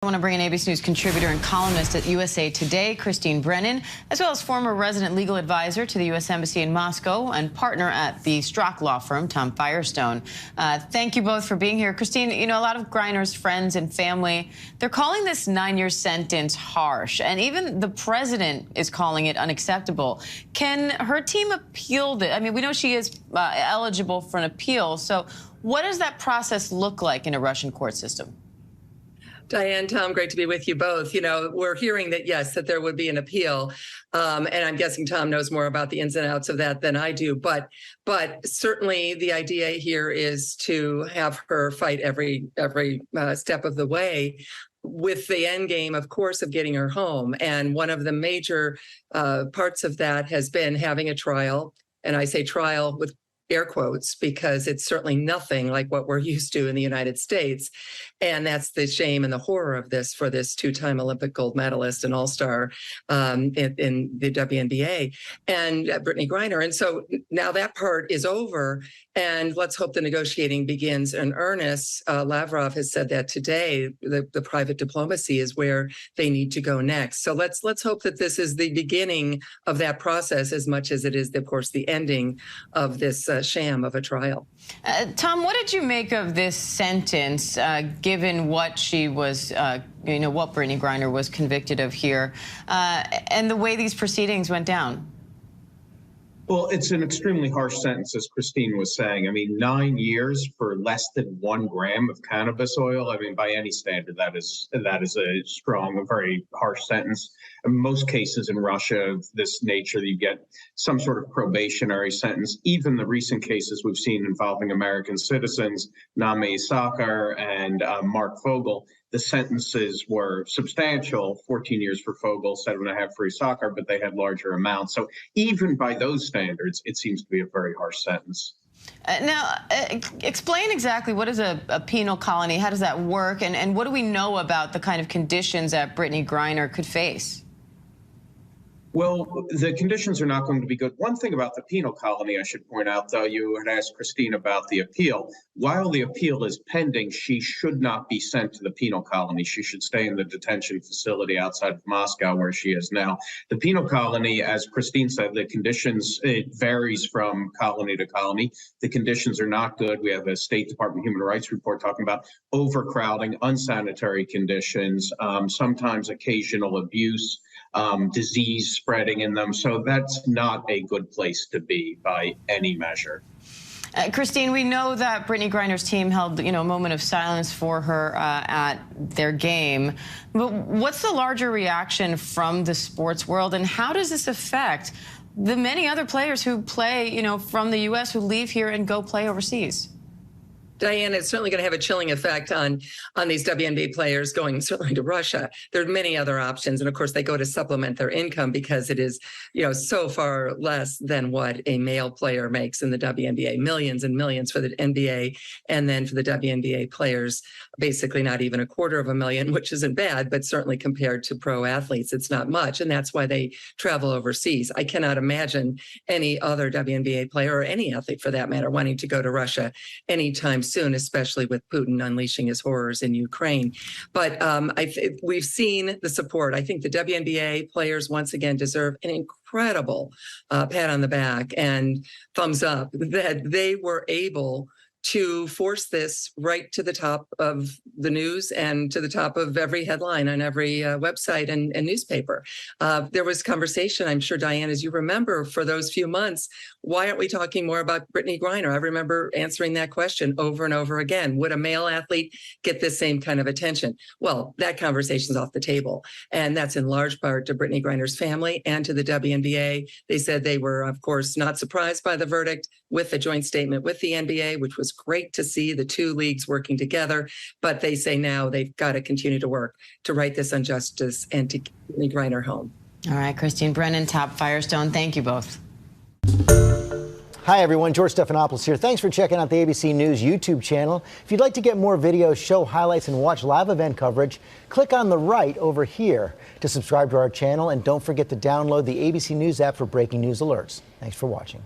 I want to bring in ABC News contributor and columnist at USA Today, Christine Brennan, as well as former resident legal advisor to the U.S. Embassy in Moscow and partner at the Strzok law firm, Tom Firestone. Thank you both for being here. Christine, you know, a lot of Griner's friends and family, they're calling this 9-year sentence harsh, and even the president is calling it unacceptable. Can her team appeal this? I mean, we know she is eligible for an appeal, so what does that process look like in a Russian court system? Diane, Tom, great to be with you both. You know, we're hearing that, yes, that there would be an appeal. And I'm guessing Tom knows more about the ins and outs of that than I do. But certainly the idea here is to have her fight every step of the way, with the end game, of course, of getting her home. And one of the major parts of that has been having a trial. And I say trial with air quotes, because it's certainly nothing like what we're used to in the United States. And that's the shame and the horror of this for this two-time Olympic gold medalist and all-star in the WNBA, and Brittney Griner. And so now that part is over, and let's hope the negotiating begins in earnest. Lavrov has said that today, the private diplomacy is where they need to go next. So let's hope that this is the beginning of that process as much as it is, of course, the ending of this sham of a trial. Tom, what did you make of this sentence, given what she was, what Brittney Griner was convicted of here, and the way these proceedings went down? Well, it's an extremely harsh sentence, as Christine was saying. I mean, 9 years for less than 1 gram of cannabis oil. I mean, by any standard, that is a strong, a very harsh sentence. In most cases in Russia of this nature, you get some sort of probationary sentence. Even the recent cases we've seen involving American citizens, Name Sakar and Mark Fogel, the sentences were substantial: 14 years for Fogel, 7.5 for Sakar, but they had larger amounts. So even by those standards, it seems to be a very harsh sentence. Now, explain exactly what is a penal colony, how does that work, and what do we know about the kind of conditions that Brittney Griner could face? Well, the conditions are not going to be good. One thing about the penal colony, I should point out, though, you had asked Christine about the appeal. While the appeal is pending, she should not be sent to the penal colony. She should stay in the detention facility outside of Moscow, where she is now. The penal colony, as Christine said, the conditions, it varies from colony to colony. The conditions are not good. We have a State Department Human Rights report talking about overcrowding, unsanitary conditions, sometimes occasional abuse, disease spreading in them. So that's not a good place to be by any measure. Christine, we know that Brittney Griner's team held, a moment of silence for her at their game. But what's the larger reaction from the sports world, and how does this affect the many other players who play, from the U.S. who leave here and go play overseas? Diane, it's certainly going to have a chilling effect on these WNBA players going certainly to Russia. There are many other options. And of course, they go to supplement their income because it is, so far less than what a male player makes in the WNBA. Millions and millions for the NBA. And then for the WNBA players, basically not even $250,000, which isn't bad, but certainly compared to pro athletes, it's not much. And that's why they travel overseas. I cannot imagine any other WNBA player, or any athlete for that matter, wanting to go to Russia anytime soon, especially with Putin unleashing his horrors in Ukraine. But we've seen the support. I think the WNBA players once again deserve an incredible pat on the back and thumbs up that they were able to force this right to the top of the news and to the top of every headline on every website and newspaper. There was conversation, I'm sure, Diane, as you remember, for those few months, why aren't we talking more about Brittney Griner? I remember answering that question over and over again. Would a male athlete get this same kind of attention? Well, that conversation's off the table. And that's in large part to Brittney Griner's family and to the WNBA. They said they were, of course, not surprised by the verdict, with the joint statement with the NBA, which was great to see the two leagues working together. But they say now they've got to continue to work to right this injustice and to get Brittney Griner home. All right, Christine Brennan, Tom Firestone, thank you both. Hi, everyone. George Stephanopoulos here. Thanks for checking out the ABC News YouTube channel. If you'd like to get more videos, show highlights, and watch live event coverage, click on the right over here to subscribe to our channel. And don't forget to download the ABC News app for breaking news alerts. Thanks for watching.